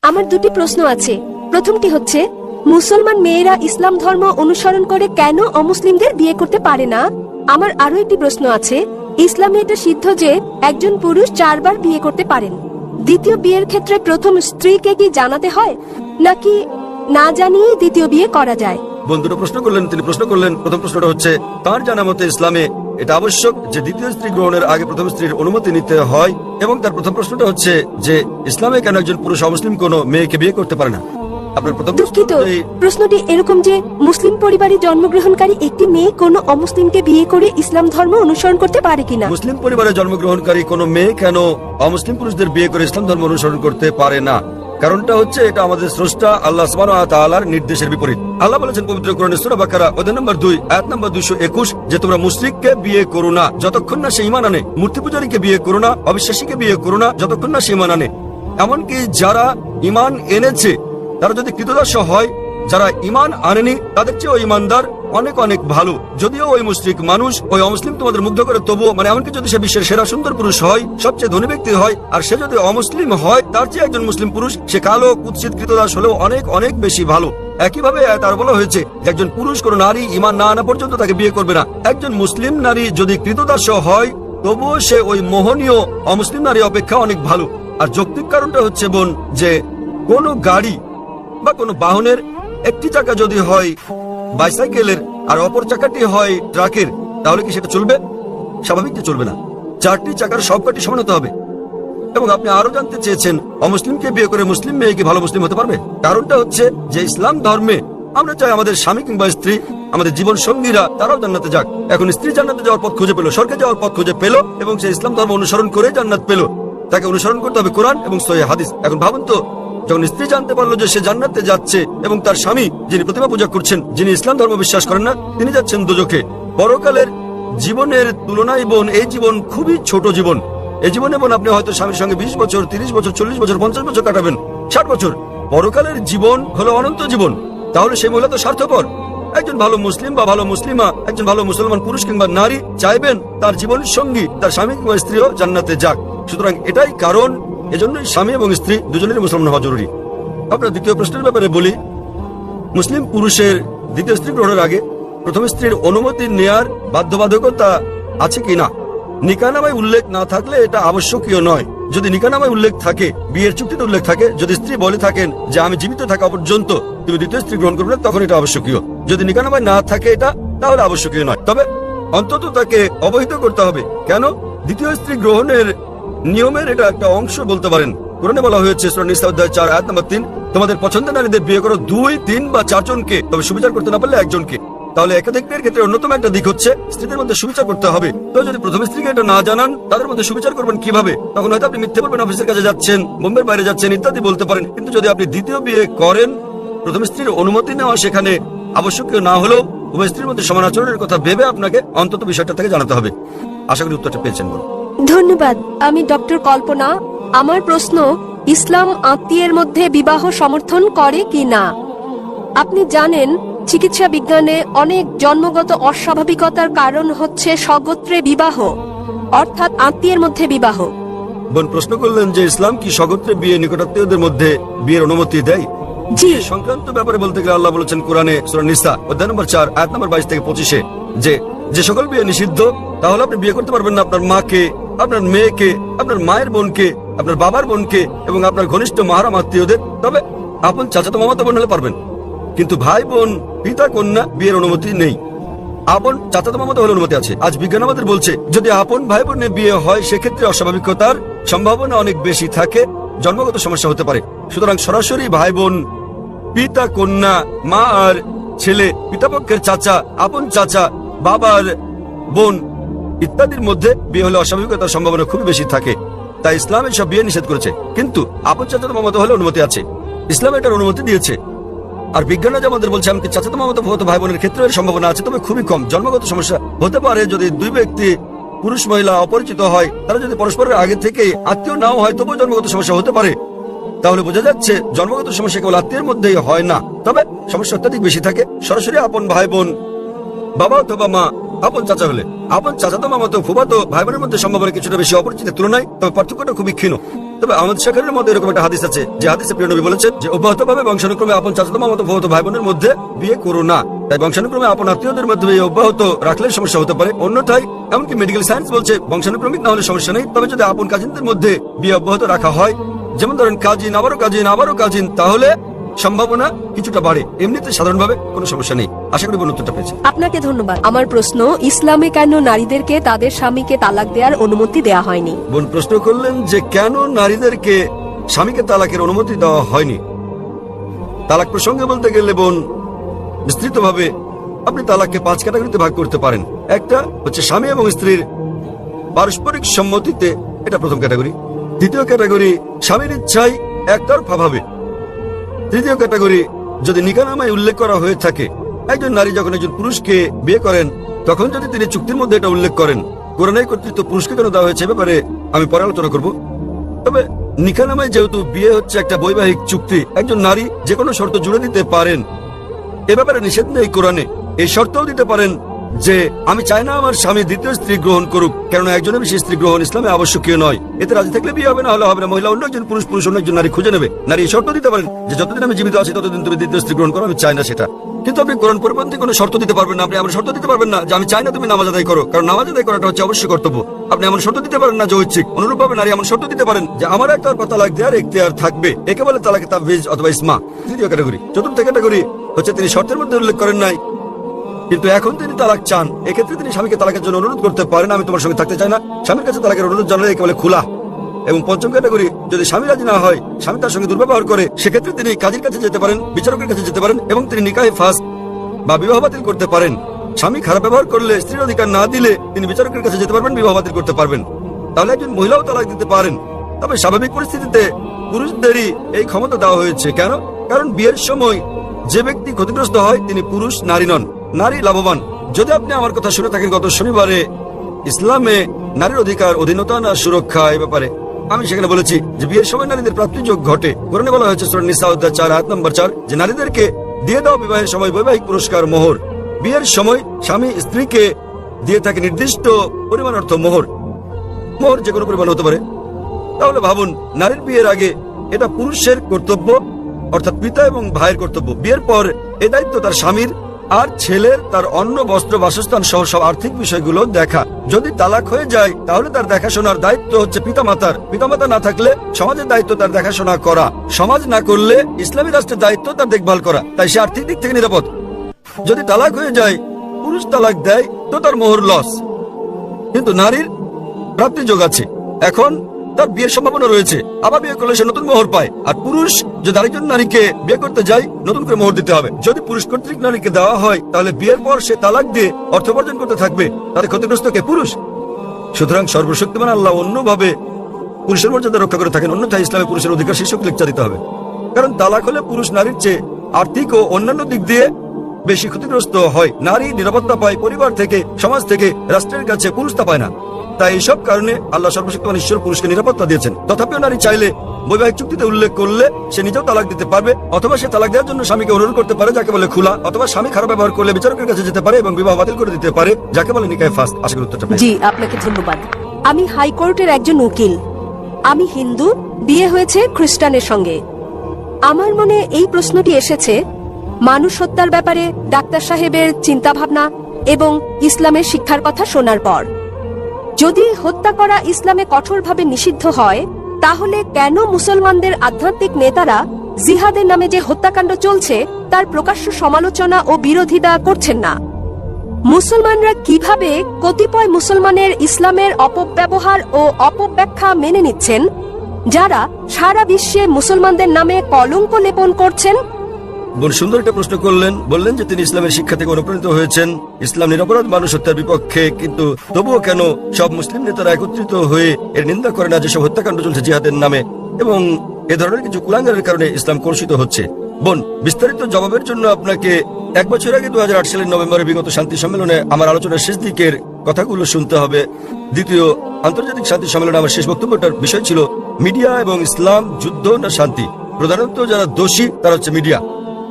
আমার দুটি প্রশ্ন আছে। প্রথমটি হচ্ছে, মুসলমান মেয়েরা ইসলাম ধর্ম অনুসরণ করে কেন অমুসলিমদের বিয়ে করতে পারে না? আমার আরো একটি প্রশ্ন আছে, ইসলামে এটা সিদ্ধ যে একজন পুরুষ 4 বার বিয়ে করতে পারেন। দ্বিতীয় বিয়ের ক্ষেত্রে প্রথম স্ত্রীকে কি জানাতে হয়, নাকি না জানিয়ে দ্বিতীয় বিয়ে করা যায়? বন্ধুরা প্রশ্ন করলেন, তিনি প্রশ্ন করলেন, প্রথম প্রশ্নটা হচ্ছে তার জানা মতে ইসলামে এটা আবশ্যক যে দ্বিতীয় স্ত্রী গ্রহণের আগে প্রথম স্ত্রীর অনুমতি নিতে হয়। এবং তার প্রথম প্রশ্নটা হচ্ছে যে ইসলামে কেন একজন পুরুষ অমুসলিম কোনো মেয়েকে বিয়ে করতে পারে না। আপনার প্রথম দুঃখিত, প্রশ্নটি এরকম যে মুসলিম পরিবারে জন্মগ্রহণকারী একটি মেয়ে কোনো অমুসলিমকে বিয়ে করে ইসলাম ধর্ম অনুসরণ করতে পারে কিনা। মুসলিম পরিবারে জন্মগ্রহণকারী কোনো মেয়ে কেন অমুসলিম পুরুষদের বিয়ে করে ইসলাম ধর্ম অনুসরণ করতে পারে না? কারণটা হচ্ছে এটা আমাদের স্রষ্টা আল্লাহ সুবহানাহু ওয়া তাআলার নির্দেশের বিপরীত। আল্লাহ বলেছেন পবিত্র কোরআনে সূরা বাকারা অধ্যায় নম্বর 2 আয়াত নম্বর 221 যে তোমরা মুশরিককে বিয়ে করো না যতক্ষণ না সে ঈমান আনে, মূর্তি পূজারীকে বিয়ে করো না, অবিশ্বাসীকে বিয়ে করো না যতক্ষণ না সে ঈমান আনে। এমনকি যারা ঈমান এনেছে তারা যদি কৃতদাস হয়, যারা ঈমান আনেনি তাদের চেয়ে ঈমানদার অনেক অনেক ভালো। যদিও ওই মুশরিক মানুষ, ওই অমুসলিম তোমাদের মুগ্ধ করে, তবুও এমনকি যদি সে বিশ্বের সেরা সুন্দর পুরুষ হয়, সবচেয়ে ধনী ব্যক্তি হয়, আর সে যদি অমুসলিম হয়, তার চেয়ে একজন মুসলিম পুরুষ সে কালো কুৎসিত কৃতদাস হলেও অনেক অনেক বেশি ভালো। একইভাবে তার বলা হয়েছে একজন পুরুষ কোন নারী ঈমান না আনা পর্যন্ত তাকে বিয়ে করবে না। একজন মুসলিম নারী যদি কৃতদাস হয়, তবুও সে ওই মোহনীয় অমুসলিম নারী অপেক্ষা অনেক ভালো। আর যৌক্তিক কারণটা হচ্ছে বোন যে কোনো গাড়ি বা কোনো বাহনের একটি চাকা যদি হয় বাইসাইকেলের আর অপর চাকাটি হয় ট্রাকের, তাহলে কি সেটা চলবে? স্বাভাবিক যে চলবে না। 4টি চাকার সবকটি সমান হতে হবে। এবং আপনি আরো জানতে চেয়েছেন অমুসলিমকে বিয়ে করে মুসলিম মেয়ে কি ভালো মুসলিম হতে পারবে? কারণটা হচ্ছে যে ইসলাম ধর্মে আমরা চাই আমাদের স্বামী কিংবা স্ত্রী, আমাদের জীবন সঙ্গীরা তারাও জান্নাতে যাক। এখন স্ত্রী জান্নাতে যাওয়ার পথ খুঁজে পেল, স্বর্গে যাওয়ার পথ খুঁজে পেল, এবং সে ইসলাম ধর্ম অনুসরণ করে জান্নাত পেল। তাকে অনুসরণ করতে হবে কোরআন এবং সহিহ হাদিস। এখন ভাবুন তো, যখন স্ত্রী জানতে পারলো যে সে জান্নাতে যাচ্ছে এবং তার স্বামী যিনি প্রতিমা পূজা করছেন, যিনি ইসলাম ধর্ম বিশ্বাস করেন না, তিনি যাচ্ছেন দোজখে। পরকালের জীবনের তুলনায় বোন এই জীবন খুবই ছোট জীবন। এই জীবনে বোন আপনি হয়তো স্বামীর সঙ্গে 20 বছর, 30 বছর, 40 বছর, 50 বছর কাটাবেন, 60 বছর। পরকালের জীবন হলো অনন্ত জীবন। তাহলে সেই মহিলা তো স্বার্থপর। একজন ভালো মুসলিম বা ভালো মুসলিমা, একজন ভালো মুসলমান পুরুষ কিংবা নারী চাইবেন তার জীবন সঙ্গী, তার স্বামী কিংবা স্ত্রীও জান্নাতে যাক। সুতরাং এটাই কারণ, এজন্যই স্বামী এবং স্ত্রী দুজনেরই মুসলমান হওয়া জরুরি। আপনার দ্বিতীয় প্রশ্নের ব্যাপারে বলি, মুসলিম পুরুষের দ্বিতীয় স্ত্রী গ্রহণের আগে প্রথম স্ত্রীর অনুমতি নেয়ার বাধ্যবাধকতা আছে কিনা? নিকাহনামায় উল্লেখ না থাকলে এটা আবশ্যকীয় নয়। যদি নিকাহনামায় উল্লেখ থাকে, বিয়ের চুক্তিতে উল্লেখ থাকে, যদি স্ত্রী বলে থাকেন যে আমি জীবিত থাকা পর্যন্ত তুমি দ্বিতীয় স্ত্রী গ্রহণ করবে না, তখন এটা আবশ্যকীয়। যদি নিকাহনামায় না থাকে এটা, তাহলে আবশ্যকীয় নয়। তবে অন্তত তাকে অবহিত করতে হবে। কেন? দ্বিতীয় স্ত্রী গ্রহণের নিয়মের এটা একটা অংশ বলতে পারেন। কোরআনে বলা হয়েছে সূরা নিসা অধ্যায় 4 আয়াত নম্বর 3, তোমাদের পছন্দের নারীদের বিয়ে করো 2, 3 বা 4 জনকে, তবে সুবিচার করতে না পারলে একজনকে। তাহলে একাধিক বিয়ের ক্ষেত্রে অন্যতম একটা দিক হচ্ছে স্ত্রীদের মধ্যে সুবিচার করতে হবে। তো যদি প্রথম স্ত্রীকে এটা না জানান, তাদের মধ্যে সুবিচার করবেন কিভাবে? তখন হয়তো আপনি মিথ্যে বলবেন, অফিসের কাছে যাচ্ছেন, বোম্বের বাইরে যাচ্ছেন ইত্যাদি বলতে পারেন। কিন্তু যদি আপনি দ্বিতীয় বিয়ে করেন, প্রথম স্ত্রীর অনুমতি নেওয়া সেখানে আবশ্যকীয় না হলেও উভয় স্ত্রীর মধ্যে সমান আচরণের কথা ভেবে আপনাকে অন্তত বিষয়টা থেকে জানাতে হবে। আশা করি উত্তরটা পেয়েছেন। বলুন। ধন্যবাদ। আমি ডক্টর কল্পনা। আমার প্রশ্ন, ইসলাম আত্মীয়ের মধ্যে বিবাহ সমর্থন করে কি না? আপনি জানেন চিকিৎসা বিজ্ঞানে অনেক জন্মগত অস্বাভাবিকতার কারণ হচ্ছে স্বগোত্রে বিবাহ, অর্থাৎ আত্মীয়ের মধ্যে বিবাহ। বোন প্রশ্ন করলেন যে ইসলাম কি স্বগোত্রে বিয়ে, নিকটাত্মীয়দের মধ্যে বিয়ের অনুমতি দেয়? জি। সংক্রান্ত ব্যাপারে বলতে গেলে আল্লাহ বলেছেন কোরআনে সূরা নিসা অধ্যায় নম্বর 4 আয়াত নম্বর 22 থেকে 25 যে সকল বিয়ে নিষিদ্ধ, তাহলে আপনি বিয়ে করতে পারবেন না আপনার মাকে, আপনার মেয়েকে, আপনার মায়ের বোনকে, আপনার বাবার বোনকে এবং আপনার ঘনিষ্ঠ মাহারাম আত্মীয়দের। তবে আপন চাচাতো মামাতো বোন হলে পারবেন, কিন্তু ভাই বোন, পিতা কন্যা বিয়ের অনুমতি নেই। আপন চাচাতো মামাতো হলে অনুমতি আছে। আজ বিজ্ঞান আমাদের বলছে যদি আপন ভাই বোনের বিয়ে হয়, সেক্ষেত্রে অস্বাভাবিকতার সম্ভাবনা অনেক বেশি থাকে, জন্মগত সমস্যা হতে পারে। সুতরাং সরাসরি ভাই বোন, পিতা কন্যা, মা আর ছেলে, পিতাপক্ষের চাচা, আপন চাচা, বাবার বোন ইত্যাদির মধ্যে বিয়ে হলে অস্বাভাবিকতার সম্ভাবনা খুবই বেশি থাকে। তাই ইসলাম এসব বিয়ে নিষেধ করেছে। কিন্তু আপন চাচাতো মামাতো হলে অনুমতি আছে, ইসলাম এটার অনুমতি দিয়েছে। আর বিজ্ঞান আজ আমাদের বলছে এমনকি চাচাতো মামাতো ফুফাতো ভাই বোনের ক্ষেত্রে এর সম্ভাবনা আছে, তবে খুবই কম। জন্মগত সমস্যা হতে পারে যদি দুই ব্যক্তি, পুরুষ মহিলা অপরিচিত হয়, তারা যদি পরস্পরের আগে থেকে আত্মীয় নাও হয়, তবুও জন্মগত সমস্যা হতে পারে। তাহলে বোঝা যাচ্ছে জন্মগত সমস্যা কেবল আত্মীয়ের মধ্যেই হয় না, তবে সমস্যা অত্যাধিক বেশি থাকে সরাসরি আপন ভাই বোন, বাবা অথবা মা, আপন চাচা হলে। আপন চাচাতো মামাতো ফুফাতো ভাই বোনের মধ্যে সম্ভাবনা কিছুটা বেশি অপরিচিতের তুলনায়, তবে পার্থক্যটা খুবই ক্ষীণ। তবে আমাদের শাখারের মধ্যে এরকম একটা হাদিস আছে, যে হাদিসে প্রিয় নবী বলেছেন যে অব্যাহতভাবে বংশানুক্রমে আপন চাচাতো মামাতো ফুফাতো ভাই বোনের মধ্যে বিয়ে করো না। তাই বংশানুক্রমে আপন আত্মীয়দের মধ্যে বিয়ে অব্যাহত রাখলে সমস্যা হতে পারে। অন্যথায় এমনকি মেডিকেল সায়েন্স বলছে বংশানুক্রমিক না হলে সমস্যা নেই, তবে যদি আপন কাজিনদের মধ্যে বিয়ে অব্যাহত রাখা হয়, যেমন ধরেন কাজিন আবারও কাজিন আবারও কাজিন, তাহলে সম্ভাবনা কিছুটা বাড়ে। এমনিতে সাধারণভাবে কোনো সমস্যা নেই। আশা করি উত্তরটা পেয়েছি। আপনাকে ধন্যবাদ। আমার প্রশ্ন, ইসলামে কেন নারীদেরকে তাদের স্বামীকে তালাক দেওয়ার অনুমতি দেয়া হয়নি? বোন প্রশ্ন করলেন যে কেন নারীদেরকে স্বামীকে তালাকের অনুমতি দেওয়া হয়নি। তালাক প্রসঙ্গে বলতে গেলে বোন বিস্তৃতভাবে আপনি তালাককে 5 ক্যাটাগরিতে ভাগ করতে পারেন। একটা হচ্ছে স্বামী এবং স্ত্রীর পারস্পরিক সম্মতিতে, এটা প্রথম ক্যাটাগরি। দ্বিতীয় ক্যাটাগরি স্বামীর ইচ্ছায় একতরফা ভাবে। তৃতীয় ক্যাটাগরি যদি নিকাহনামায় উল্লেখ করা হয়ে থাকে, একজন নারী যখন একজন পুরুষকে বিয়ে করেন তখন যদি তিনি চুক্তির মধ্যে এটা উল্লেখ করেন। কোরআনে কর্তৃত্ব পুরুষকে কেন দেওয়া হয়েছে ব্যাপারে আমি পরে আলোচনা করব। তবে নিকাহনামায় যেহেতু বিয়ে হচ্ছে একটা বৈবাহিক চুক্তি, একজন নারী যে কোনো শর্ত জুড়ে দিতে পারেন, এ ব্যাপারে নিষেধ নেই কোরআনে। এই শর্তও দিতে পারেন যে আমি চাই না আমার স্বামী দ্বিতীয় স্ত্রী গ্রহণ করুক, কারণ একজনের বেশি স্ত্রী গ্রহণ ইসলামে আবশ্যকীয় নয়। এতে রাজি থাকলে বিয়ে হবে, না হলে হবে না। মহিলা অন্য একজন পুরুষ, পুরুষ অন্য একজন নারী খুঁজে নেবে। নারী এই শর্ত দিতে পারেন যে যতদিন আমি জীবিত আছি ততদিন তুমি দ্বিতীয় স্ত্রী গ্রহণ করো, আমি চাই না সেটা। কিন্তু আপনি কোরআন পরিপন্থী কোনো শর্ত দিতে পারবেন না। আপনি এমন শর্ত দিতে পারবেন না যে আমি চাই না তুমি নামাজ আদায় করো, কারণ নামাজ আদায় করাটা হচ্ছে অবশ্যই কর্তব্য। আপনি এমন শর্ত দিতে পারেন না যে ঐচ্ছিক। অনুরূপভাবে নারী এমন শর্ত দিতে পারেন যে আমার একতরফা তালাক দেওয়ার এখতিয়ার থাকবে, একে বলে তালাকে তাফবিজ অথবা ইসমা। তৃতীয় ক্যাটাগরি। চতুর্থ ক্যাটাগরি হচ্ছে তিনি শর্তের মধ্যে উল্লেখ করেন নাই কিন্তু এখন তিনি তালাক চান, এক্ষেত্রে তিনি স্বামীকে তালাকের জন্য অনুরোধ করতে পারেন, আমি তোমার সঙ্গে থাকতে চাই না। স্বামীর কাছে তালাকের অনুরোধ জানালে একে বলে খোলা। এবং পঞ্চম ক্যাটাগরি, যদি স্বামী রাজি না হয়, স্বামী তার সঙ্গে দুর্ব্যবহার করে, সেক্ষেত্রে তিনি কাজীর কাছে যেতে পারেন, বিচারকের কাছে যেতে পারেন এবং তিনি নিকাহে ফাস বা বিবাহ বাতিল করতে পারেন। স্বামী খারাপ ব্যবহার করলে, স্ত্রীর অধিকার না দিলে তিনি বিচারকের কাছে যেতে পারবেন, বিবাহ বাতিল করতে পারবেন। তাহলে একজন মহিলাও তালাক দিতে পারেন। তবে স্বাভাবিক পরিস্থিতিতে পুরুষদেরই এই ক্ষমতা দেওয়া হয়েছে। কেন? কারণ বিয়ের সময় যে ব্যক্তি ক্ষতিগ্রস্ত হয় তিনি পুরুষ, নারী নন। নারী লাভবান। যদি আপনি আমার কথা শুনে থাকেন, গত শনিবারে ইসলামে নারীর অধিকার, অধীনতা না সুরক্ষা এ ব্যাপারে আমি সেখানে বলেছি যে বিয়ের সময় নারীদের প্রাপ্তিযোগ ঘটে। কোরআনে বলা হয়েছে সূরা নিসা অধ্যায় 4 আয়াত নম্বর 4 যে নারীদেরকে দিয়ে দাও বিবাহের সময় বৈবাহিক পুরস্কার মোহর। বিয়ের সময় স্বামী স্ত্রীকে দিয়ে থাকে নির্দিষ্ট পরিমাণ অর্থ মোহর। মোহর যে কোনো পরিমাণ হতে পারে। তাহলে ভাবুন, নারীর বিয়ের আগে এটা পুরুষের কর্তব্য, অর্থাৎ পিতা এবং ভাইয়ের কর্তব্য। বিয়ের পর এ দায়িত্ব তার স্বামীর আর ছেলের তার অন্ন, বস্ত্র, বাসস্থান সহ সব আর্থিক বিষয়গুলো দেখা। যদি তালাক হয়ে যায় তাহলে তার দেখাশোনার দায়িত্ব হচ্ছে পিতামাতার। পিতামাতা না থাকলে সমাজের দায়িত্ব তার দেখাশোনা করা। সমাজ না করলে ইসলামী রাষ্ট্রের দায়িত্ব তার দেখভাল করা। তাই সে আর্থিক দিক থেকে নিরাপদ। যদি তালাক হয়ে যায়, পুরুষ তালাক দেয় তো তার মোহর লস, কিন্তু নারীর প্রাপ্তিযোগ আছে। এখন তার বিয়ের সম্ভাবনা রয়েছে, আবার বিয়ে করলে সে নতুন মোহর পায়। আর পুরুষ যদি আরেকজন নারীকে বিয়ে করতে যায়, নতুন করে মোহর দিতে হবে। যদি পুরুষ কর্তৃক নারীকে দেওয়া হয় তাহলে বিয়ের পর সে তালাক দিয়ে অর্থ উপার্জন করতে থাকবে, তার ক্ষতিগ্রস্ত কে? পুরুষ। সুতরাং সর্বশক্তিমান আল্লাহ অন্যভাবে পুরুষের মর্যাদা রক্ষা করে থাকেন। অন্যথায় ইসলামে পুরুষের অধিকার শীর্ষক লেকচার দিতে হবে। কারণ তালাক হলে পুরুষ নারীর চেয়ে আর্থিক ও অন্যান্য দিক দিয়ে বেশি ক্ষতিগ্রস্ত হয়। নারী নিরাপত্তা পায় পরিবার থেকে, সমাজ থেকে, রাষ্ট্রের কাছে, পুরুষ তা পায় না। তাই এইসব কারণে আল্লাহ সর্বশক্তিমান ঈশ্বর পুরুষকে নিরাপত্তা দিয়েছেন। তথাপিও নারী চাইলে বৈবাহিক চুক্তিতে উল্লেখ করলে সে নিজেও তালাক দিতে পারবে, অথবা সে তালাক দেওয়ার জন্য স্বামীকে অনুরোধ করতে পারে, যাকে বলে খোলা। অথবা স্বামী খারাপ ব্যবহার করলে বিচারকের কাছে যেতে পারে এবং বিবাহ বাতিল করে দিতে পারে, যাকে বলে নিকাহে ফাস। আশা করি উত্তরটা পেয়েছেন। জি, আপনাকে ধন্যবাদ। আমি হাইকোর্টের একজন উকিল। আমি হিন্দু, বিয়ে হয়েছে খ্রিস্টানের সঙ্গে। আমার মনে এই প্রশ্নটি এসেছে মানুষ হত্যার ব্যাপারে ডাক্তার সাহেবের চিন্তা ভাবনা এবং ইসলামের শিক্ষার কথা শোনার পর। যদি হত্যা করা ইসলামে কঠোরভাবে নিষিদ্ধ হয়, তাহলে কেন মুসলমানদের আধ্যাত্মিক নেতারা জিহাদের নামে যে হত্যাকাণ্ড চলছে তার প্রকাশ্য সমালোচনা ও বিরোধিতা করছেন না? মুসলমানরা কিভাবে কতিপয় মুসলমানের ইসলামের অপব্যবহার ও অপব্যাখ্যা মেনে নিচ্ছেন, যারা সারা বিশ্বে মুসলমানদের নামে কলঙ্ক লেপন করছেন? বোন সুন্দর একটা প্রশ্ন করলেন। বললেন যে তিনি ইসলামের শিক্ষা থেকে অনুপ্রাণিত হয়েছেন, ইসলাম নিরপরাধ মানুষ হত্যার বিপক্ষে, কিন্তু তবুও কেন সব মুসলিম নেতারা একত্রিত হয়ে এর নিন্দা করে না যেসব হত্যাকাণ্ড চলছে জিহাদের নামে, এবং এ ধরনের কিছু কুলাঙ্গারের কারণে ইসলাম কলুষিত হচ্ছে? বোন, বিস্তারিত জবাবের জন্য আপনাকে 1 বছর আগে 2008 সালের নভেম্বরে বিগত শান্তি সম্মেলনে আমার আলোচনার শেষ দিকের কথাগুলো শুনতে হবে। দ্বিতীয় আন্তর্জাতিক শান্তি সম্মেলনে আমার শেষ বক্তব্যটার বিষয় ছিল মিডিয়া এবং ইসলাম, যুদ্ধ না শান্তি। প্রধানত যারা দোষী তারা হচ্ছে মিডিয়া।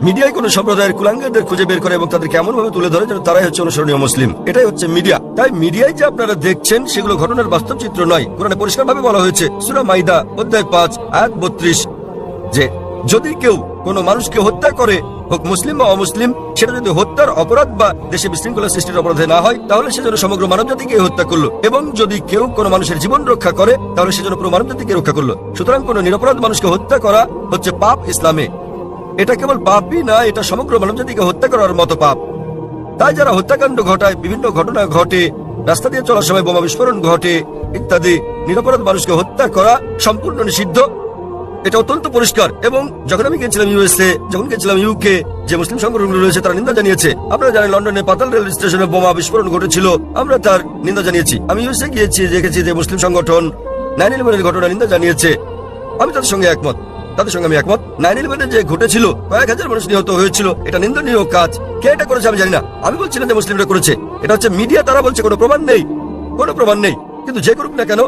মিডিয়ায় কোন সম্প্রদায়ের কুলাঙ্গারদের খুঁজে বের করে এবং তাদেরকে এমন ভাবে তুলে ধরে যেন তারাই হচ্ছে অনুসরণীয় মুসলিম। এটাই হচ্ছে মিডিয়া। তাই মিডিয়ায় যে আপনারা দেখছেন সেগুলো ঘটনার বাস্তব চিত্র নয়। কোরআনে পরিষ্কার ভাবে বলা হয়েছে সূরা মাইদা অধ্যায় 5 আয়াত 32 যে যদি কেউ কোনো মানুষকে হত্যা করে, হোক মুসলিম বা অমুসলিম, সেটা যদি হত্যার অপরাধ বা দেশে বিশৃঙ্খলা সৃষ্টির অপরাধে না হয় তাহলে সেজন্য সমগ্র মানবজাতিকে হত্যা করলো, এবং যদি কেউ কোনো মানুষের জীবন রক্ষা করে তাহলে সেজন্য পুরো মানবজাতিকে রক্ষা করলো। সুতরাং কোনো নিরপরাধ মানুষকে হত্যা করা হচ্ছে পাপ ইসলামে। এটা কেবল পাপই না, এটা সমগ্র মানবজাতিকে হত্যা করার মতো পাপ। তাই যারা হত্যাকাণ্ড ঘটায়, বিভিন্ন ঘটনা ঘটে, রাস্তা দিয়ে চলার সময় বোমা বিস্ফোরণ ঘটে ইত্যাদি, নিরপরাধ মানুষকে হত্যা করা সম্পূর্ণ নিষিদ্ধ। এটা অত্যন্ত পরিষ্কার। এবং যখন আমি গেছিলাম ইউএসএ, যখন গেছিলাম ইউকে, যে মুসলিম সংগঠনগুলো রয়েছে তারা নিন্দা জানিয়েছে। আপনারা জানেন লন্ডনে পাতাল রেল স্টেশনে বোমা বিস্ফোরণ ঘটেছিল, আমরা তার নিন্দা জানিয়েছি। আমি ইউএসএ গিয়েছি, দেখেছি যে মুসলিম সংগঠন 9/11 ঘটনা নিন্দা জানিয়েছে। আমি তাদের সঙ্গে একমত, তাদের সঙ্গে আমি একমত। 9/11 যে ঘটেছিল, কয়েক হাজার মানুষ নিহত হয়েছিল, এটা নিন্দনীয় কাজ। কে এটা করেছে আমি জানি না, আমি বলছি না যে মুসলিমরা করেছে, এটা হচ্ছে মিডিয়া। তারা বলছে কোনো প্রমাণ নেই, কোনো প্রমাণ নেই। কিন্তু যে করুক না কেন,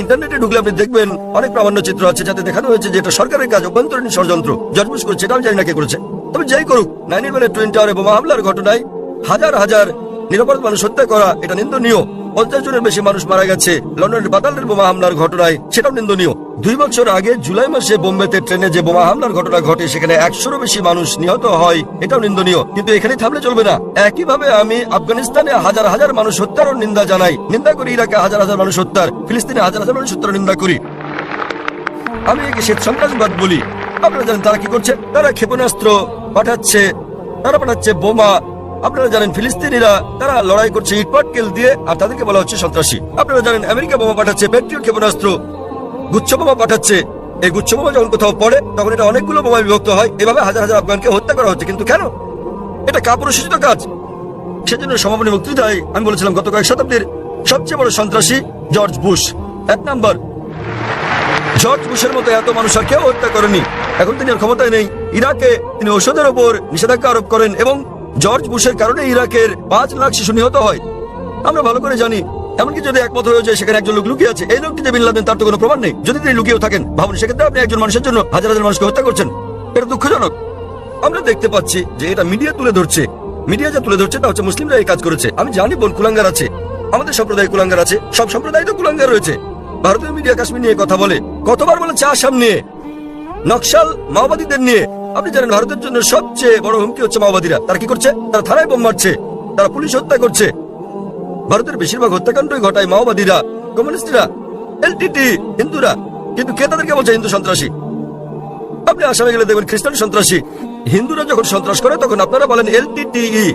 ইন্টারনেটে ঢুকলে আপনি দেখবেন অনেক প্রামাণ্য চিত্র আছে যাতে দেখানো হয়েছে যে এটা সরকারের কাজ, অভ্যন্তরীণ ষড়যন্ত্র। জর্জ বুশ করছে, এটা আমি জানি না কে করেছে। তবে যাই করুক, 9/11 টুইন টাওয়ারে বোমা হামলার ঘটনায় হাজার হাজার নিরপরাধ মানুষ হত্যা করা, এটা নিন্দনীয়। 50 জনের বেশি মানুষ মারা গেছে লন্ডনের বাতালের বোমা হামলার ঘটনায়, সেটাও নিন্দনীয়। 2 বছর আগে জুলাই মাসে বোম্বেতে ট্রেনে যে বোমা হামলার ঘটনা ঘটে, সেখানে 100-রও বেশি মানুষ নিহত হয়, এটাও নিন্দনীয়। কিন্তু এখানে থামলে চলবে না। একইভাবে আমি আফগানিস্তানে হাজার হাজার মানুষ হত্যারও নিন্দা জানাই, নিন্দা করি। ইরাকে হাজার হাজার মানুষ হত্যার, ফিলিস্তিনে হাজার হাজার মানুষ হত্যার নিন্দা করি। আমি একে সে সন্ত্রাসবাদ বলি। আপনারা জানেন তারা কি করছে? তারা ক্ষেপণাস্ত্র পাঠাচ্ছে, তারা পাঠাচ্ছে বোমা। আপনারা জানেন ফিলিস্তিনিরা তারা লড়াই করছে ইটপাটকেল দিয়ে, আর তাদেরকে বলা হচ্ছে সন্ত্রাসী। আপনারা জানেন আমেরিকা বোমা পাঠাচ্ছে, প্যাট্রিয়ট ক্ষেপণাস্ত্র, গুচ্ছ বোমা পাঠাচ্ছে। এই গুচ্ছ বোমা যখন কোথাও পড়ে তখন এটা অনেকগুলো বোমায় বিভক্ত হয়। এভাবে হাজার হাজার আফগানকে হত্যা করা হচ্ছে। কিন্তু কেন? এটা কাপুরুষোচিত কাজ। সেজন্য সমাপনী বক্তৃতায় আমি বলেছিলাম গত কয়েক শতাব্দীর সবচেয়ে বড় সন্ত্রাসী জর্জ বুশ। 1 নম্বর, জর্জ বুশের মতো এত মানুষ আর কেউ হত্যা করেনি। এখন তিনি আর ক্ষমতায় নেই। ইরাকে তিনি ঔষধের ওপর নিষেধাজ্ঞা আরোপ করেন এবং জর্জ বুশের কারণে ইরাকের 5 লাখ শিশু নিহত হয়। আমরা ভালো করে জানি। এমনকি যদি একমত হয়ে যায় সেখানে একজন লোক লুকিয়ে আছে, এই লোকটি যে বিন লাদেন তার তো কোনো প্রমাণ নেই। যদি তিনি লুকিয়েও থাকেন, ভাবুন সেক্ষেত্রে আপনি একজন মানুষের জন্য হাজার হাজার মানুষকে হত্যা করছেন। এটা দুঃখজনক। আমরা দেখতে পাচ্ছি যে এটা মিডিয়া তুলে ধরছে। মিডিয়া যা তুলে ধরছে তা হচ্ছে মুসলিমরা এই কাজ করেছে। আমি জানি বোন কুলাঙ্গার আছে, আমাদের সম্প্রদায় কুলাঙ্গার আছে, সব সম্প্রদায় তো কুলাঙ্গার রয়েছে। ভারতীয় মিডিয়া কাশ্মীর নিয়ে কথা বলে, কতবার বলেছে আসাম নিয়ে, নকশাল মাওবাদীদের নিয়ে। আপনি জানেন ভারতের জন্য সবচেয়ে বড় হুমকি হচ্ছে মাওবাদীরা। তারা কি করছে? তারা থানায় বোম মারছে, তারা পুলিশ হত্যা করছে। ভারতের বেশিরভাগ হত্যাকাণ্ডই ঘটায় মাওবাদীরা, কমিউনিস্টরা, এলটিটি, হিন্দুরা। কিন্তু কে তাদেরকে বলছে হিন্দু সন্ত্রাসী? আপনি আসামে গেলে দেখবেন খ্রিস্টান সন্ত্রাসী। হিন্দুরা যখন সন্ত্রাস করে তখন আপনারা বলেন এলটিটিই,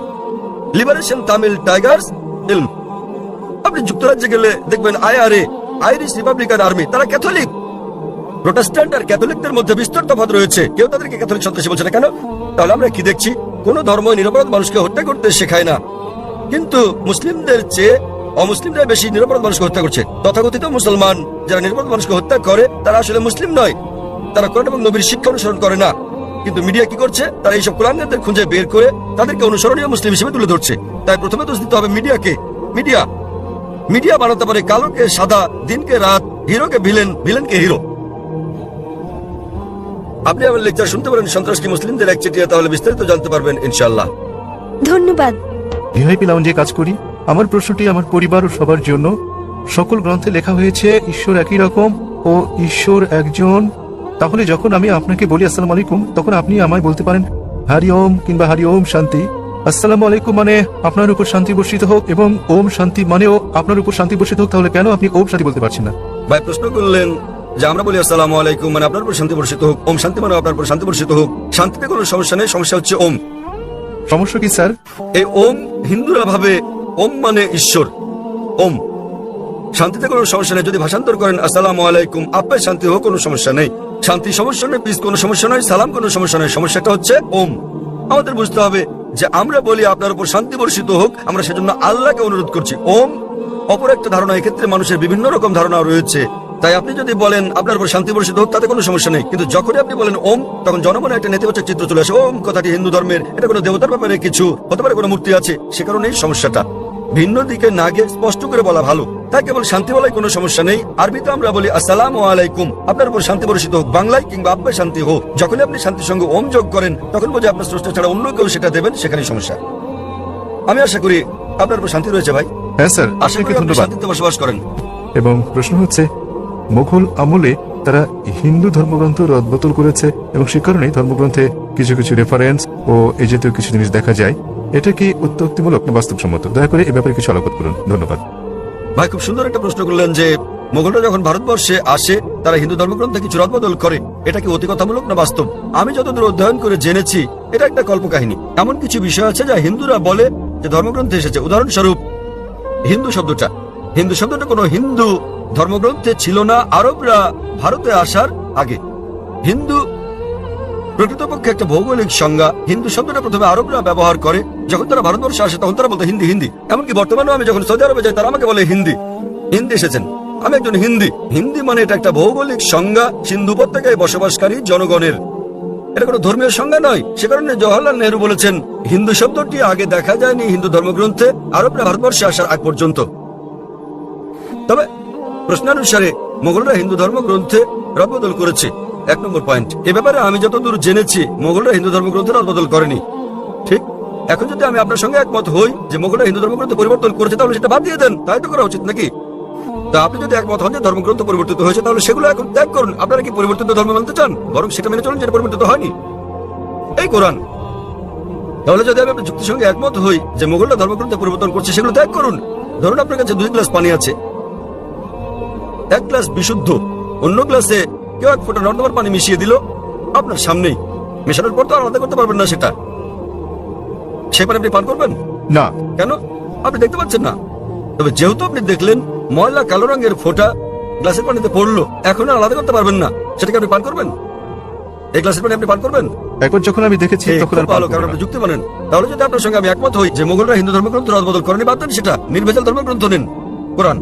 লিবারেশন তামিল টাইগার্স ইলম। আপনি যুক্তরাজ্যে গেলে দেখবেন আইআরএ, আইরিশ রিপাবলিকান আর্মি। তারা ক্যাথলিক। প্রোটেস্ট্যান্ট আর ক্যাথলিকদের মধ্যে বিস্তর তফাৎ রয়েছে। কেউ তাদেরকে ক্যাথলিক সন্ত্রাসী বলছে না কেন? তাহলে আমরা কি দেখছি? কোন ধর্ম নিরপরাধ মানুষকে হত্যা করতে শেখায় না, কিন্তু মুসলিমদের চেয়ে অমুসলিমরা বেশি নিরপরাধ মানুষকে হত্যা করছে। তথাকথিত মুসলমান যারা নিরপরাধ মানুষকে হত্যা করে তারা আসলে মুসলিম নয়, তারা কোরআন এবং নবীর শিক্ষা অনুসরণ করে না। কিন্তু মিডিয়া কি করছে? তারা এইসব কুলাঙ্গারদের খুঁজে বের করে তাদেরকে অনুসরণীয় মুসলিম হিসেবে তুলে ধরছে। তাই প্রথমে দোষ দিতে হবে মিডিয়াকে। মিডিয়া বানাতে পারে কালোকে সাদা, দিনকে রাত, হিরোকে ভিলেন, ভিলেনকে হিরো। আপনি আমার লেকচার শুনতে পারেন সন্ত্রাস কি মুসলিমদের একচেটিয়া, তাহলে বিস্তারিত জানতে পারবেন ইনশাআল্লাহ। ধন্যবাদ। ভিআইপি লাউঞ্জে কাজ করি। আমার প্রশ্নটি আমার পরিবার ও সবার জন্য। সকল গ্রন্থে লেখা হয়েছে ঈশ্বর একই রকম ও ঈশ্বর একজন। তাহলে যখন আমি আপনাকে বলি আসসালামু আলাইকুম, তখন আপনি আমায় বলতে পারেন হারি ওম কিংবা হারি ওম শান্তি। আসসালামু আলাইকুম মানে আপনার উপর শান্তি বর্ষিত হোক, এবং ওম শান্তি মানেও আপনার উপর শান্তি বর্ষিত হোক। তাহলে কেন আপনি ওম শান্তি বলতে পারছেন না? ভাই প্রশ্ন করলেন যে আমরা বলি আসসালামু আলাইকুম মানে আপনার উপর শান্তি বর্ষিত হোক, ওম শান্তি মানে আপনার উপর শান্তি বর্ষিত হোক। শান্তিতে কোনো সমস্যা নেই, সমস্যা হচ্ছে ওম। সমস্যা কি স্যার? এই ওম হিন্দুরা ভাবে ওম মানে ঈশ্বর, ওম। শান্তিতে কোনো সমস্যা নেই। যদি ভাষান্তর করেন আসসালামু আলাইকুম, আপনার শান্তি হোক, কোনো সমস্যা নেই। শান্তি সমস্যা নেই, পিস কোনো সমস্যা নয়, সালাম কোনো সমস্যা নয়। সমস্যাটা হচ্ছে ওম। আমাদের বুঝতে হবে যে আমরা বলি আপনার উপর শান্তি বর্ষিত হোক, আমরা সেজন্য আল্লাহকে অনুরোধ করছি। ওম অপর একটা ধারণা। এক্ষেত্রে মানুষের বিভিন্ন রকম ধারণা রয়েছে। তাই আপনি যদি বলেন আপনার উপর শান্তি বর্ষিত হোক, তাতে কোনো সমস্যা নেই। কিন্তু যখনই আপনি বলেন ওম, তখন জনমনে একটা নেতিবাচক চিত্র চলে আসে। ওম কথাটি হিন্দু ধর্মের, এটা কোনো দেবতার ব্যাপারে কিছু হতে পারে, কোনো মূর্তি আছে, সে কারণেই সমস্যাটা। ভিন্ন দিকে না গিয়ে স্পষ্ট করে বলা ভালো। তাই কেবল শান্তি বলায় কোনো সমস্যা নেই। আরবিতে আমরা বলি আসসালামু আলাইকুম, আপনার উপর শান্তি বর্ষিত হোক। বাংলায় কিংবা আব্বায় শান্তি হোক। যখনই আপনি শান্তির সঙ্গে ওম যোগ করেন তখন বোঝে আপনার স্রষ্টা ছাড়া অন্য কেউ সেটা দেবেন, সেখানেই সমস্যা। আমি আশা করি আপনার উপর শান্তি রয়েছে ভাই। হ্যাঁ স্যার, আশা আপনাকে করি আপনি ধন্যবাদ। শান্তিতে বসবাস করেন। এবং প্রশ্ন হচ্ছে, মুঘল আমলে তারা হিন্দু ধর্মগ্রন্থ রদবদল করেছে এবং সে কারণেই ধর্মগ্রন্থে কিছু কিছু রেফারেন্স ও এই জাতীয় কিছু জিনিস দেখা যায়। এটা কি উত্তক্তিমূলক না বাস্তবসম্মত? দয়া করে এ ব্যাপারে কিছু আলোকপাত করুন। ধন্যবাদ। ভাই খুব সুন্দর একটা প্রশ্ন করলেন যে মোগলরা যখন ভারতবর্ষে আসে তারা হিন্দু ধর্মগ্রন্থে কিছু রদবদল করে, এটা কি অতিকথামূলক না বাস্তব? আমি যতদূর অধ্যয়ন করে জেনেছি এটা একটা কল্পকাহিনী। এমন কিছু বিষয় আছে যা হিন্দুরা বলে যে ধর্মগ্রন্থে এসেছে। উদাহরণস্বরূপ হিন্দু শব্দটা কোনো হিন্দু ধর্মগ্রন্থে ছিল না আরবরা ভারতে আসার আগে। হিন্দু প্রকৃতপক্ষে একটা ভৌগোলিক সংজ্ঞা। হিন্দু শব্দটা প্রথমে আরবরা ব্যবহার করে, যখন তারা ভারতবর্ষে আসে তখন তারা বলতো হিন্দি হিন্দি। এমনকি বর্তমানেও আমি যখন সৌদি আরবে যাই তারা আমাকে বলে হিন্দি এসেছেন, আমি একজন হিন্দি মানে এটা একটা ভৌগোলিক সংজ্ঞা সিন্ধু উপত্যকায় বসবাসকারী জনগণের। এটা কোনো ধর্মীয় সংজ্ঞা নয়। সে কারণে জওহরলাল নেহরু বলেছেন হিন্দু শব্দটি আগে দেখা যায়নি হিন্দু ধর্মগ্রন্থে আরবরা ভারতবর্ষে আসার আগ পর্যন্ত। তবে প্রশ্নানুসারে মোগলরা হিন্দু ধর্মগ্রন্থে রদবদল করেছে। 1 নম্বর পয়েন্ট, এ ব্যাপারে আমি যতদূর জেনেছি মোগলরা হিন্দু ধর্মগ্রন্থে রদবদল করেনি। ঠিক, এখন যদি আমি আপনার সঙ্গে একমত হই যে মোগলরা হিন্দু ধর্মগ্রন্থ পরিবর্তন করেছে তাহলে সেটা বাদ দিয়ে দেন, তাই তো করা উচিত নাকি? তা আপনি যদি একমত হন যে ধর্মগ্রন্থ পরিবর্তিত হয়েছে তাহলে সেগুলো এখন ত্যাগ করুন। আপনারা কি পরিবর্তিত ধর্ম মানতে চান? বরং সেটা মেনে চলুন যেটা পরিবর্তিত হয়নি, এই কোরআন। তাহলে যদি আমি আপনার যুক্তির সঙ্গে একমত হই যে মোগলরা ধর্মগ্রন্থ পরিবর্তন করছে, সেগুলো ত্যাগ করুন। ধরুন আপনার কাছে 2 গ্লাস পানি আছে, 1 গ্লাস বিশুদ্ধ, অন্য গ্লাসে কেউ 1 ফোঁটা নর্দমার পানি মিশিয়ে দিল আপনার সামনেই। মেশানোর পর তো আর আলাদা করতে পারবেন না সেটা। সে পানি আপনি পান করবেন না। কেন? আপনি দেখতে পাচ্ছেন না। তবে যেহেতু আপনি দেখলেন ময়লা কালো রঙের ফোঁটা গ্লাসের পানিতে পড়লো, এখন আর আলাদা করতে পারবেন না, সেটাকে আপনি পান করবেন? এই গ্লাসের পানি আপনি পান করবেন? একবার যখন আমি দেখেছি তখন আর ভালো, কারণ আপনি যুক্তি মানেন। তাহলে যদি আপনার সঙ্গে আমি একমত হই যে মোগলরা হিন্দু ধর্মগ্রন্থ রদবদল করেনি, বাদ দেন সেটা, নির্ভেজাল ধর্মগ্রন্থ নিন, কোরআন।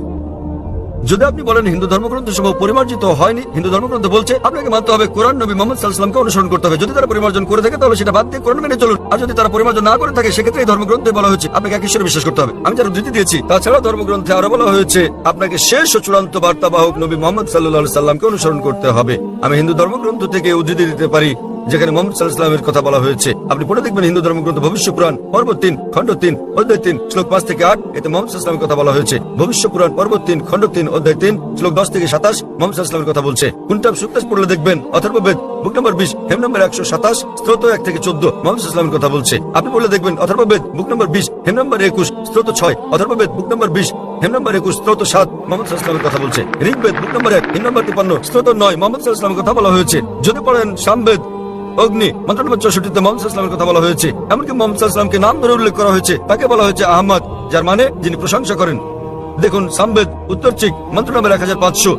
যদি আপনি বলেন হিন্দু ধর্মগ্রন্থ সব পরিমার্জিত হয়নি, হিন্দু ধর্মগ্রন্থ বলছে, আপনাকে মানতে হবে কোরআন, নবী মুহাম্মদ সাল্লাল্লাহু আলাইহি ওয়াসাল্লামকে অনুসরণ করতে হবে। যদি তারা পরিমার্জন করে থাকে তাহলে সেটা বাদ দিয়ে কোরআন মেনে চলুন। আর যদি তারা পরিমার্জন না করে থাকে সেক্ষেত্রে এই ধর্মগ্রন্থে বলা হয়েছে আপনাকে এক ঈশ্বরে বিশ্বাস করতে হবে। আমি যার উদ্ধৃতি দিয়েছি, তাছাড়া ধর্মগ্রন্থে আরো বলা হয়েছে আপনাকে শেষ ও চূড়ান্ত বার্তাবাহক নবী মুহাম্মদ সাল্লাল্লাহু আলাইহি ওয়াসাল্লামকে অনুসরণ করতে হবে। আমি হিন্দু ধর্মগ্রন্থ থেকে উদ্ধৃতি দিতে পারি যেখানে মুহাম্মদ সাল্লাল্লাহু আলাইহি ওয়াসাল্লামের কথা বলা হয়েছে। আপনি পড়ে দেখবেন হিন্দু ধর্মগ্রন্থ ভবিষ্য পুরাণ পর্ব 3 খণ্ড 3 অধ্যায় 3 শ্লোক 5 থেকে 8, এতে মুহাম্মদ সাল্লাল্লাহু আলাইহি ওয়াসাল্লামের কথা বলা হয়েছে। ভবিষ্য পুরাণ পর্ব 3 খণ্ড 3 অধ্যায় 3 শ্লোক 10 থেকে 27 মুহাম্মদ সাল্লাল্লাহু আলাইহি ওয়াসাল্লামের কথা বলছে। কুনতাব সুক্তাস পড়লে দেখবেন অথর্ববেদ বুক নম্বর 20 হেম নম্বর 127 স্তোত্র 1 থেকে 14 মুহাম্মদ সাল্লাল্লাহু আলাইহি ওয়াসাল্লামের কথা বলছে। আপনি পড়লে দেখবেন অথর্ববেদ বুক নম্বর 20 হেম নম্বর 21 স্তোত্র 6, অথর্ববেদ বুক নম্বর 20 হেম নম্বর 21 স্তোত্র 7 মুহাম্মদ সাল্লাল্লাহু আলাইহি ওয়াসাল্লামের কথা বলছে। ঋগ্বেদ বুক নম্বর 1 হেম নম্বর 53 স্তোত্র 9 মুহাম্মদ সাল্লাল্লাহু আলাইহি ওয়াসাল্লামের কথা বলা হয়েছে। যদি পড়েন সামবেদ অগ্নি মন্ত্র নম্বর 64 মুহাম্মদ সাল্লাল্লাহু আলাইহি ওয়াসাল্লামের কথা বলা হয়েছে। এমনকি মুহাম্মদ সাল্লাল্লাহু আলাইহি ওয়াসাল্লামকে নাম ধরে উল্লেখ করা হয়েছে, তাকে বলা হয়েছে আহমদ, যার মানে যিনি প্রশংসা করেন। দেখুন সামবেদ উত্তরচিক মন্ত্র নম্বর 1500,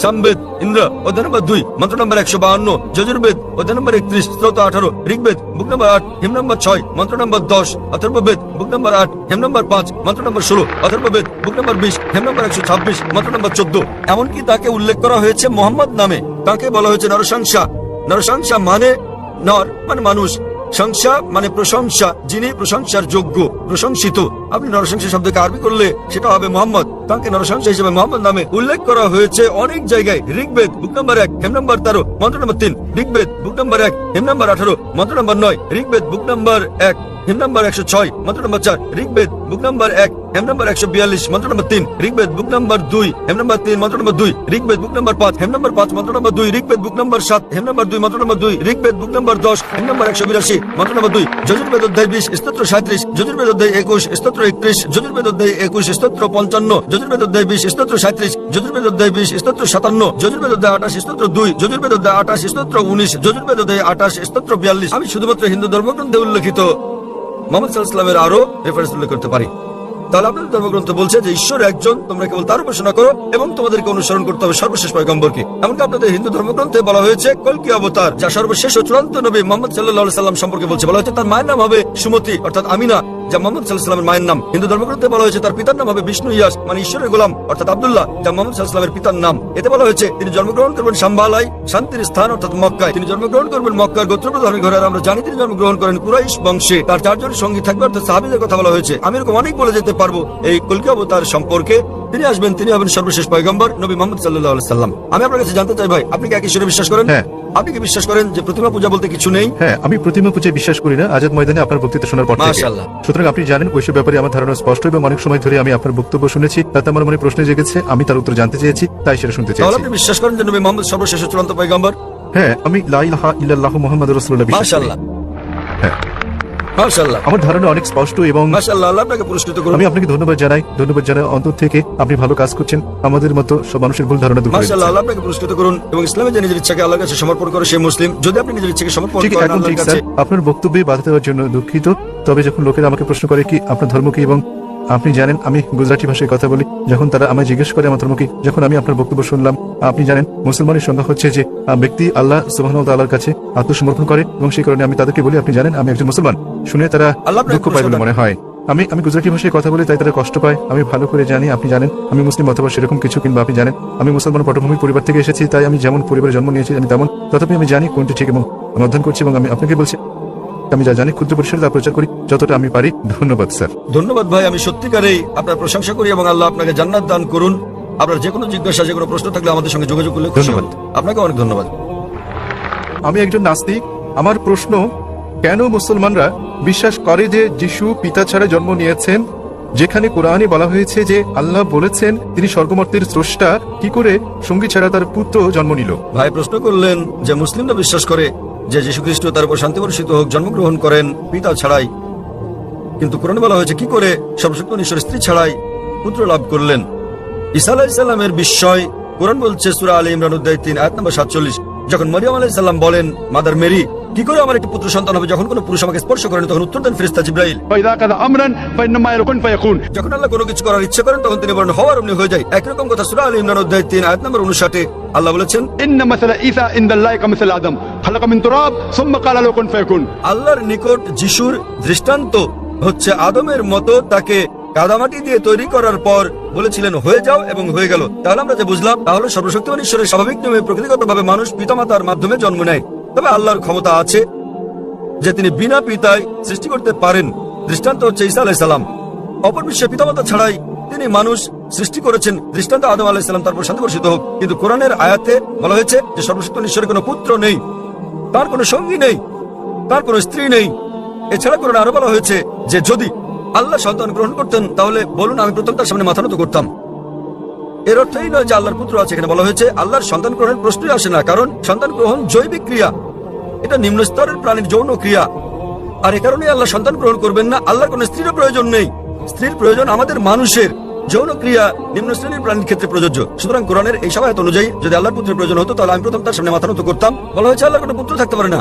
সামবেদ ইন্দ্র অধ্যায় নম্বর 2 মন্ত্র নম্বর 152, যজুর্বেদ অধ্যায় নম্বর 31 স্তোত্র 18, ঋগ্বেদ বুক নম্বর 8 হেম নম্বর 6 মন্ত্র নম্বর 10, অথর্ববেদ বুক নম্বর 8 হেম নম্বর 5 মন্ত্র নম্বর 16, অথর্ববেদ বুক নম্বর 20 হেম নম্বর 126 মন্ত্র নম্বর 14। এমনকি তাকে উল্লেখ করা হয়েছে মোহাম্মদ নামে। তাকে বলা হয়েছে নরসংসা। নরসংসা মানে নর মানে মানুষ, সংসা মানে প্রশংসা, যিনি প্রশংসার যোগ্য, প্রশংসিত। আপনি নরসংসা শব্দকে আরবি করলে সেটা হবে মোহাম্মদ। তাকে নরসংসা হিসেবে মোহাম্মদ নামে উল্লেখ করা হয়েছে অনেক জায়গায়। ঋগ্বেদ বুক নম্বর 1 হেম নম্বর 13 মন্ত্র নম্বর 3, ঋগ্বেদ বুক নম্বর 1 হেম নম্বর 18 মন্ত্র নম্বর 9, ঋগ্বেদ বুক নম্বর 1 হেম নম্বর 106 মন্ত্র নম্বর 4, ঋগ্বেদ বুক নম্বর 1 হেম নম্বর 142 মন্ত্র নম্বর 3, ঋগ্বেদ বুক নম্বর 2 হেম নম্বর 3 মন্ত্র নম্বর 2, ঋগ্বেদ বুক নম্বর 5 হেম নম্বর 5 মন্ত্র নম্বর 2, ঋগ্বেদ বুক নম্বর 7 হেম নম্বর 2 মন্ত্র নম্বর 2, ঋগ্বেদ বুক নম্বর 10 হেম নম্বর 182 মন্ত্র নম্বর 2, যজুর্বেদ অধ্যায় 20 স্তোত্র 37, যজুর্বেদ অধ্যায় 21 স্তোত্র 31, যজুর্বেদ অধ্যায় 21 স্তোত্র 55, যজুর্বেদ অধ্যায় 20 স্তোত্র 37, যজুর্বেদ অধ্যায় 20 স্তোত্র 57, যজুর্বেদ অধ্যায় 28 স্তোত্র 2, যজুর্বেদ অধ্যায় 28 স্তোত্র 19, যজুর্বেদ অধ্যায় 28 স্তোত্র 42। আমি শুধুমাত্র হিন্দু ধর্মগ্রন্থে উল্লেখিত মুহাম্মদ সাল্লাল্লাহু আলাইহি ওয়াসাল্লামের আরো রেফারেন্স উল্লেখ করতে পারি। তাহলে আপনাদের ধর্মগ্রন্থ বলছে যে ঈশ্বর একজন, তোমরা কেবল তার উপাসনা করো এবং তোমাদেরকে অনুসরণ করতে হবে সর্বশেষ পয়গম্বরকে। এমনকি আপনাদের হিন্দু ধর্মগ্রন্থে বলা হয়েছে কল্কি অবতার, যা সর্বশেষ ও চূড়ান্ত নবী মুহাম্মদ সাল্লাল্লাহু আলাইহি ওয়াসাল্লাম সম্পর্কে বলছে। বলা হয়েছে তার মায়ের নাম হবে সুমতি অর্থাৎ আমিনা, যা মোহাম্মদ সাল্লাল্লাহু আলাইহি ওয়াসাল্লামের মায়ের নাম। হিন্দু ধর্মগ্রন্থে বলা হয়েছে তার পিতার নাম হবে বিষ্ণু ইয়াস, মানে ঈশ্বরের গোলাম, অর্থাৎ আব্দুল্লাহ, যা মোহাম্মদ সাল্লাল্লাহু আলাইহি ওয়াসাল্লামের পিতার নাম। এতে বলা হয়েছে তিনি জন্মগ্রহণ করবেন শাম্বালায়, শান্তির স্থান অর্থাৎ মক্কায়। তিনি জন্মগ্রহণ করবেন মক্কার গোত্রপ্রধানের ঘরে। আর আমরা জানি তিনি জন্মগ্রহণ করেন কুরাইশ বংশে। তার 4 জন সঙ্গী থাকবে, অর্থাৎ সাহাবীদের কথা বলা হয়েছে। আমি এরকম অনেক বলে যেতে পারবো এই কলকি অবতার সম্পর্কে। তিনি আসবেন, তিনি হবেন সর্বশেষ পয়গম্বর নবী মুহাম্মদ সাল্লাল্লাহু আলাইহি ওয়াসাল্লাম। আমি আপনার কাছে জানতে চাই ভাই, আপনি কি এক ঈশ্বরে বিশ্বাস করেন? হ্যাঁ। আপনি কি বিশ্বাস করেন যে প্রতিমা পূজা বলতে কিছু নেই? হ্যাঁ, আমি প্রতিমা পূজায় বিশ্বাস করি না। আজাদ ময়দানে আপনার বক্তৃতা শোনার পর থেকে। মাশাআল্লাহ। সুতরাং আপনি জানেন ওইসব ব্যাপারে আমার ধারণা স্পষ্ট, এবং অনেক সময় ধরে আমি আপনার বক্তব্য শুনেছি, তাতে আমার মনে প্রশ্ন জেগেছে, আমি তার উত্তর জানতে চেয়েছি, তাই সেটা শুনতে তাহলে চেয়েছি। আপনি বিশ্বাস করেন যে নবী মুহাম্মদ সর্বশেষ ও চূড়ান্ত পয়গম্বর? হ্যাঁ, আমি লা ইলাহা ইল্লাল্লাহু মুহাম্মাদুর রাসূলুল্লাহ বিশ্বাস করি। মাশাআল্লাহ, হ্যাঁ, মাশাআল্লাহ, আমার ধারণা অনেক স্পষ্ট, এবং মাশাআল্লাহ। আল্লাহ আপনাকে পুরস্কৃত করুন। আমি আপনাকে ধন্যবাদ জানাই অন্তর থেকে। আপনি ভালো কাজ করছেন, আমাদের মতো সব মানুষের ভুল ধারণা দূর করে মাশাআল্লাহ, দিচ্ছেন। আল্লাহ আপনাকে পুরস্কৃত করুন। এবং ইসলামে যে নিজের ইচ্ছাকে আল্লাহর কাছে সমর্পণ করে সে মুসলিম। যদি আপনি নিজের ইচ্ছাকে সমর্পণ ঠিক করেন একদম আল্লাহর ঠিক কাছে, স্যার। আপনার বক্তব্যে বাধা দেওয়ার জন্য দুঃখিত। তবে যখন লোকেরা আমাকে প্রশ্ন করে কি আপনার ধর্ম কি, এবং আপনি জানেন আমি গুজরাটি ভাষায় কথা বলি, যখন তারা আমায় জিজ্ঞেস করে আমার ধর্ম কি, যখন আমি আপনার বক্তব্য শুনলাম, আপনি জানেন মুসলমানের সংজ্ঞা হচ্ছে যে ব্যক্তি আল্লাহ সুবহানাহু ওয়া তাআলার কাছে আত্মসমর্পণ করে, এবং সেই কারণে আমি তাদেরকে বলি আপনি জানেন আমি একজন মুসলমান। শুনে তারা আল্লাহ আপনাকে দুঃখ পায় বলে মনে হয়। আমি গুজরাটি ভাষায় কথা বলি, তাই তারা কষ্ট পায়। আমি ভালো করে জানি আপনি জানেন আমি মুসলিম অথবা সেরকম কিছু, কিংবা আপনি জানেন আমি মুসলমান পটভূমির পরিবার থেকে এসেছি, তাই আমি যেমন পরিবারে জন্ম নিয়েছি আমি তেমন। তথাপি আমি জানি কোনটি ঠিক, এবং আমি অধ্যয়ন করছি, এবং আমি আপনাকে বলছি আমি যা জানি ক্ষুদ্র পরিসরে তা প্রচার করি যতটা আমি পারি। ধন্যবাদ স্যার। ধন্যবাদ ভাই। আমি সত্যিকারেই আপনার প্রশংসা করি, এবং আল্লাহ আপনাকে জান্নাত দান করুন। আপনার যে কোনো জিজ্ঞাসা, যে কোনো প্রশ্ন থাকলে আমাদের সঙ্গে যোগাযোগ করলে খুশি হব। ধন্যবাদ। আপনাকে অনেক ধন্যবাদ। আমি একজন নাস্তিক। আমার প্রশ্ন, কেন মুসলমানরা বিশ্বাস করে যে যিশু পিতা ছাড়া জন্ম নিয়েছেন, যেখানে কোরআনে বলা হয়েছে যে আল্লাহ বলেছেন তিনি স্বর্গমর্তের স্রষ্টা, কি করে সঙ্গী ছাড়া তার পুত্র জন্ম নিল? ভাই প্রশ্ন করলেন যে মুসলিমরা বিশ্বাস করে যে যীশু খ্রিস্ট তার উপর শান্তি বর্ষিত হোক জন্মগ্রহণ করেন পিতা ছাড়াই, কিন্তু কোরআনে বলা হয়েছে কি করে সর্বশক্তিমান ঈশ্বর স্ত্রী ছাড়াই পুত্র লাভ করলেন। ঈসা আলাইহিস সালামের বিষয় কোরআন বলছে সূরা আলে ইমরান অধ্যায় 3 আয়াত নম্বর 47, যখন মরিয়ম আলাইহিস সালাম বলেন মাদার মেরি, কি করে আমার একটি পুত্র সন্তান হবে যখন কোনো পুরুষ আমাকে স্পর্শ করেন? তখন উত্তর দেন ফেরেশতা জিবরাইল, فإذا قضى أمرا فإنما يكون فيكون। যখন আল্লাহ কোনো কিছু করার ইচ্ছা করেন তখন তিনি বলেন হওয়ার অমনি হয়ে যায়। একই রকম কথা সূরা আলে ইমরান অধ্যায় 3 আয়াত নম্বর 59 আল্লাহ বলেছেন, إن مثل عيسى عند الله كمثل آدم خلق من تراب ثم قال له كن فيكون। আল্লাহর নিকট যিশুর দৃষ্টান্ত হচ্ছে আদমের মতো, তাকে কাদামাটি দিয়ে তৈরি করার পর বলেছিলেন হয়ে যাও, এবং হয়ে গেল। তাহলে আমরা যে বুঝলাম তাহলে সর্বশক্তিমান ঈশ্বরের স্বাভাবিক নিয়মে প্রকৃতিগতভাবে মানুষ পিতামাতার মাধ্যমে জন্ম নেয়, তবে আল্লাহর ক্ষমতা আছে যে তিনি বিনা পিতায় সৃষ্টি করতে পারেন। দৃষ্টান্ত হচ্ছে ঈসা আলাইহিস সালাম। অপর বিশ্বে পিতামাতা ছাড়াই তিনি মানুষ সৃষ্টি করেছেন। দৃষ্টান্ত আদম আলাইহিস সালাম, তারপর শান্তি বর্ষিত হোক। কিন্তু কোরআনের আয়াতে বলা হয়েছে যে সর্বশক্তিমান ঈশ্বরের কোনো পুত্র নেই, তার কোনো সঙ্গী নেই, তার কোনো স্ত্রী নেই। এছাড়া কোরআনে আরো বলা হয়েছে যে যদি আল্লাহ সন্তান গ্রহণ করতেন তাহলে বলুন আমি প্রথম তার সামনে মাথা নত করতাম। এর অর্থ এই নয় যে আল্লাহর পুত্র আছে। এখানে বলা হয়েছে আল্লাহর সন্তান গ্রহণের প্রশ্নই আসে না, কারণ সন্তান গ্রহণ জৈবিক ক্রিয়া, এটা নিম্ন স্তরের প্রাণীর যৌন ক্রিয়া। আর এ কারণে আল্লাহ সন্তান গ্রহণ করবেন না। আল্লাহর কোনো স্ত্রীর প্রয়োজন নেই। স্ত্রীর প্রয়োজন আমাদের মানুষের। যৌন ক্রিয়া নিম্ন শ্রেণীর প্রাণীর ক্ষেত্রে প্রযোজ্য। সুতরাং কোরআনের এই সবায়াত অনুযায়ী যদি আল্লাহর পুত্রের প্রয়োজন হতো তাহলে আমি প্রথম তার সামনে মাথা নত করতাম। বলা হয়েছে আল্লাহর কোনো পুত্র থাকতে পারে না,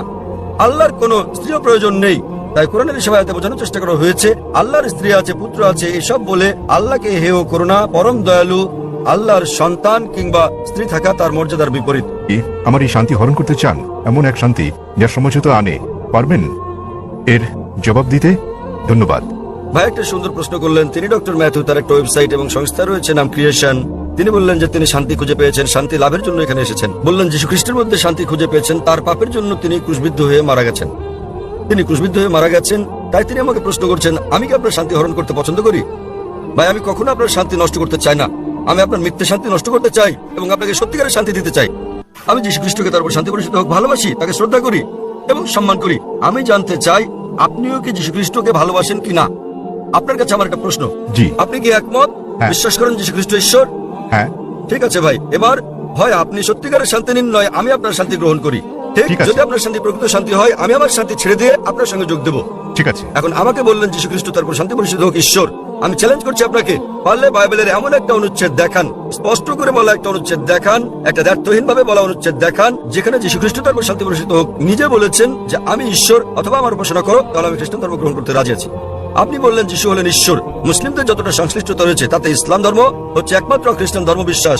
আল্লাহর কোনো স্ত্রীর প্রয়োজন নেই। তাই কোরআনের এই সবায়াতে বোঝানোর চেষ্টা করা হয়েছে আল্লাহর স্ত্রী আছে, পুত্র আছে, এসব বলে আল্লাহকে হেয় করো না। পরম দয়ালু আল্লাহর সন্তান কিংবা স্ত্রী থাকা তার মর্যাদার বিপরীত। আমার এই শান্তি হরণ করতে চান, এমন এক শান্তি যা সমঝোতা আনে, পারবেন এর জবাব দিতে? ধন্যবাদ। ভাই একটা সুন্দর প্রশ্ন করলেন। তিনি ডক্টর ম্যাথু, তার একটা ওয়েবসাইট এবং সংস্থা রয়েছে নাম ক্রিয়েশন। তিনি বললেন যে তিনি শান্তি খুঁজে পেয়েছেন, শান্তি লাভের জন্য এখানে এসেছেন। বললেন যীশু খ্রিস্টের মধ্যে শান্তি খুঁজে পেয়েছেন, তার পাপের জন্য তিনি ক্রুশবিদ্ধ হয়ে মারা গেছেন। তিনি ক্রুশবিদ্ধ হয়ে মারা গেছেন, তাই তিনি আমাকে প্রশ্ন করছেন আমি কি আপনার শান্তি হরণ করতে পছন্দ করি? ভাই আমি কখনো আপনার শান্তি নষ্ট করতে চাই না। আমি আপনার মিথ্যে শান্তি নষ্ট করতে চাই এবং আপনাকে সত্যিকারের শান্তি দিতে চাই। আমি যীশু খ্রিস্টকে তার উপর শান্তি পরিচিত হোক ভালোবাসি, তাকে শ্রদ্ধা করি এবং সম্মান করি। আমি জানতে চাই আপনিও কি যীশু খ্রিস্টকে ভালোবাসেন কিনা। আপনার কাছে আমার একটা প্রশ্ন, জি। আপনি কি একমত? হ্যাঁ। বিশ্বাস করেন যীশু খ্রিস্ট ঈশ্বর? হ্যাঁ। ঠিক আছে ভাই, এবার হয় আপনি সত্যিকারের শান্তি নিন, নয় আমি আপনার শান্তি গ্রহণ করি। ঠিক ঠিক আছে। যদি আপনার শান্তি প্রকৃত শান্তি হয় আমি আমার শান্তি ছেড়ে দিয়ে আপনার সঙ্গে যোগ দেবো। ঠিক আছে। এখন আমাকে বললেন যীশু খ্রিস্ট তার উপর শান্তি পরিচিত হোক ঈশ্বর। আমি চ্যালেঞ্জ করছি আপনাকে, পারলে বাইবেলের এমন একটা অনুচ্ছেদ দেখান, স্পষ্ট করে বলা একটা অনুচ্ছেদ দেখান, একটা দ্ব্যর্থহীন ভাবে বলা অনুচ্ছেদ দেখান, যেখানে যীশু খ্রিস্ট তার উপর শান্তি পরিচিত হোক নিজে বলেছেন যে আমি ঈশ্বর অথবা আমার উপাসনা করো, তাহলে আমি খ্রিস্টান ধর্ম গ্রহণ করতে রাজি আছি। আপনি বললেন যিশু হলেন ঈশ্বর। মুসলিমদের যতটা সংশ্লিষ্টতা রয়েছে তাতে ইসলাম ধর্ম হচ্ছে একমাত্র খ্রিস্টান ধর্ম বিশ্বাস।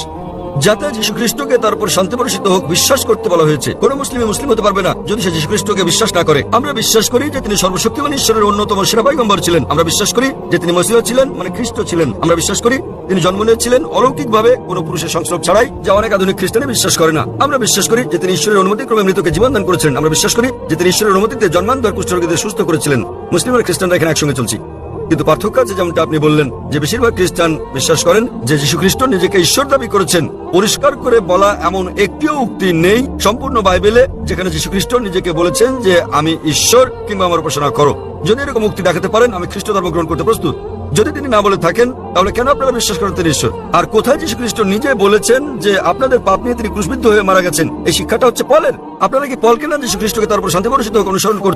যাতে যীশু খ্রিস্টকে তার উপর শান্তি বর্ষিত হোক বিশ্বাস করতে বলা হয়েছে। কোন মুসলিমে মুসলিম হতে পারবে না যদি সে যীশু খ্রিস্টকে বিশ্বাস না করে। আমরা বিশ্বাস করি যে তিনি সর্বশক্তিমান ঈশ্বরের অন্যতম সেরা পয়গম্বর ছিলেন। আমরা বিশ্বাস করি যে তিনি মসিহ ছিলেন, মানে খ্রিস্ট ছিলেন। আমরা বিশ্বাস করি তিনি জন্ম নিয়েছিলেন অলৌকিকভাবে, কোন পুরুষের সংস্রব ছাড়াই, যা অনেক আধুনিক খ্রিস্টানে বিশ্বাস করে না। আমরা বিশ্বাস করি যে তিনি ঈশ্বরের অনুমতি ক্রমে মৃতকে জীবন দান করেছিলেন। আমরা বিশ্বাস করি যে তিনি ঈশ্বরের অনুমতিতে জন্মান্তর কুষ্ঠরোগীদের সুস্থ করেছিলেন। মুসলিম আর খ্রিস্টানরা এখানে একসঙ্গে চলছি। কিন্তু পার্থক্য আছে, যেমনটা আপনি বললেন, যে বেশিরভাগ খ্রিস্টান বিশ্বাস করেন যে যীশু খ্রিস্ট নিজেকে ঈশ্বর দাবি করেছেন। পরিষ্কার করে বলা এমন একটিও উক্তি নেই সম্পূর্ণ বাইবেলে যেখানে যীশু খ্রিস্ট নিজেকে বলেছেন যে আমি ঈশ্বর কিংবা আমার উপাসনা করো। যদি এরকম উক্তি দেখাতে পারেন, আমি খ্রিস্ট ধর্ম গ্রহণ করতে প্রস্তুত। যদি তিনি না বলে থাকেন, তাহলে কেন আপনারা বিশ্বাস করেন তিনি ঈশ্বর? আর কোথায় যীশু খ্রিস্ট নিজে বলেছেন যে আপনাদের পাপ নিয়ে তিনি ক্রুশবিদ্ধ হয়ে মারা গেছেন? এই শিক্ষাটা হচ্ছে পলের। আপনারা কি পলকে না যীশু খ্রিস্টকে তার উপর শান্তি বর্ষিত হোক অনুসরণ করছেন?